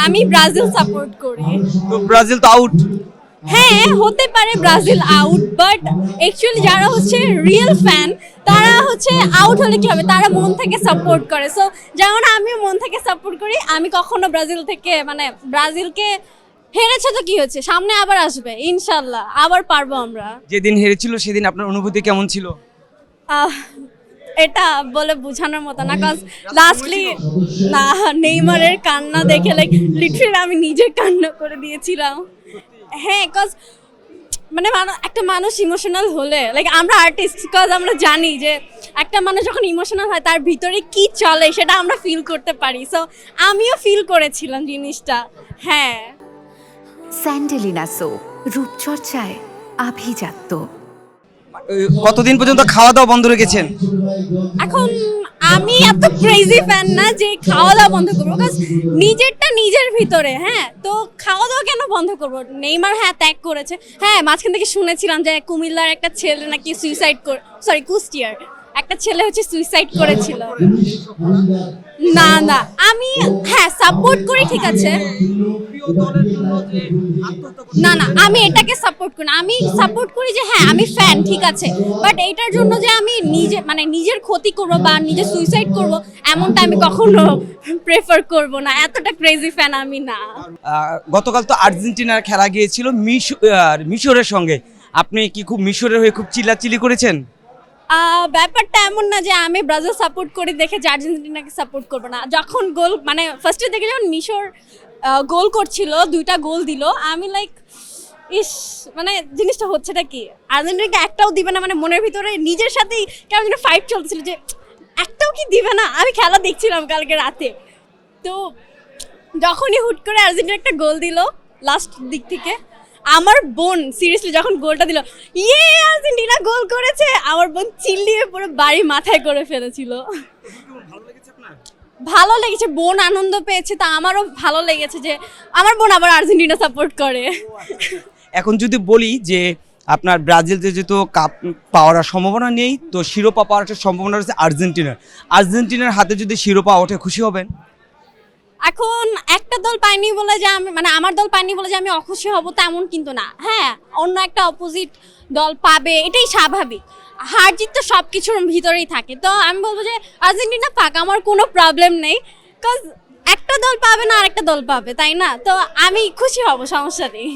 আমি Brazil support করি। তো ব্রাজিল তো আউট। হ্যাঁ হতে পারে ব্রাজিল আউট, বাট অ্যাকচুয়ালি যারা হচ্ছে রিয়েল ফ্যান তারা হচ্ছে আউট হলে কি হবে, তারা মন থেকে সাপোর্ট করে। সো যেমন আমি মন থেকে সাপোর্ট করি, আমি কখনো ব্রাজিল থেকে মানে ব্রাজিলকে হেরেছে তো কি হচ্ছে, সামনে আবার আসবে ইনশাল্লাহ, আবার পারবো আমরা। যেদিন হেরেছিল সেদিন আপনার অনুভূতি কেমন ছিল? আহ, এটা বলে বোঝানোর মতো না, কজ লাস্টলি না নেইমারের কান্না দেখে লাইক লিটারালি আমি নিজে কান্না করে দিয়েছিলাম। হ্যাঁ, কজ মানে একটা মানুষ ইমোশনাল হলে লাইক আমরা আর্টিস্ট, কজ আমরা জানি যে একটা মানুষ যখন ইমোশনাল হয় তার ভিতরে কি চলে সেটা আমরা ফিল করতে পারি। সো আমিও ফিল করেছিলাম জিনিসটা। হ্যাঁ, স্যান্ডেলিনা সো রূপচর্চায় আভিজাত্য। কতদিন পর্যন্ত খাওয়া দাওয়া বন্ধ রেখেছেন? এখন আমি এত ক্রেজি ফ্যান না যে খাওয়া দাওয়া বন্ধ করবো, বিকজ নিজেরটা নিজের ভিতরে। হ্যাঁ, তো খাওয়া দাওয়া কেন বন্ধ করবো? নেইমার হ্যাঁ ত্যাগ করেছে। হ্যাঁ, মাঝখান থেকে শুনেছিলাম যে কুমিল্লার একটা ছেলে নাকি সুইসাইড করে, সরি কুষ্টিয়ার একটা ছেলে হচ্ছে সুইসাইড করেছিল। না না, আমি হ্যাঁ সাপোর্ট করি, ঠিক আছে। না না, আমি এটাকে সাপোর্ট করি না, আমি সাপোর্ট করি যে হ্যাঁ আমি ফ্যান, ঠিক আছে, বাট এইটার জন্য যে আমি নিজে মানে নিজের ক্ষতি করব বা নিজে সুইসাইড করব এমনটা আমি কখনো প্রেফার করব না। এতটা ক্রেজি ফ্যান আমি না। গতকাল তো আর্জেন্টিনার খেলা গিয়েছিল মিশরের সঙ্গে, আপনি কি খুব মিশরের হয়ে খুব চিল্লাচিল্লি করেছেন? ব্যাপারটা এমন না যে আমি ব্রাজিল সাপোর্ট করি দেখে যে আর্জেন্টিনাকে সাপোর্ট করবো না। যখন গোল মানে ফার্স্টে দেখে যখন মিশর গোল করছিল, 2টা গোল দিল, আমি লাইক ইস মানে জিনিসটা হচ্ছেটা কি, আর্জেন্টিনাকে একটাও দিবে না, মানে মনের ভিতরে নিজের সাথেই কেমন যেন ফাইট চলতেছিল যে একটাও কি দিবে না। আমি খেলা দেখছিলাম কালকে রাতে, তো যখনই হুট করে আর্জেন্টিনা একটা গোল দিল লাস্ট দিক থেকে, আমার বোন সিরিয়াসলি যখন গোলটা দিল, ইয়ে আর্জেন্টিনা গোল করেছে, আমার বোন চিল্লিয়ে পুরো বাড়ি মাথায় করে ফেলেছিল। ভালো লেগেছে, বোন আনন্দ পেয়েছে, তা আমারও ভালো লেগেছে যে আমার বোন আবার আর্জেন্টিনা সাপোর্ট করে। এখন যদি বলি যে আপনার ব্রাজিল যেহেতু কাপ পাওয়ার সম্ভাবনা নেই, তো শিরোপা পাওয়ার একটা সম্ভাবনা রয়েছে আর্জেন্টিনার হাতে যদি শিরোপা ওঠে খুশি হবেন? এখন একটা দল পায়নি বলে যে আমি মানে আমার দল পায়নি বলে যে আমি অখুশি হব তেমন কিন্তু না। হ্যাঁ, অন্য একটা অপোজিট দল পাবে, এটাই স্বাভাবিক। হার জিত তো সব কিছুর ভিতরেই থাকে, তো আমি বলবো যে আর্জেন্টিনা পাক, আমার কোনো প্রবলেম নেই, কজ একটা দল পাবে না আরেকটা দল পাবে, তাই না? তো আমি খুশি হব, সমস্যা নেই।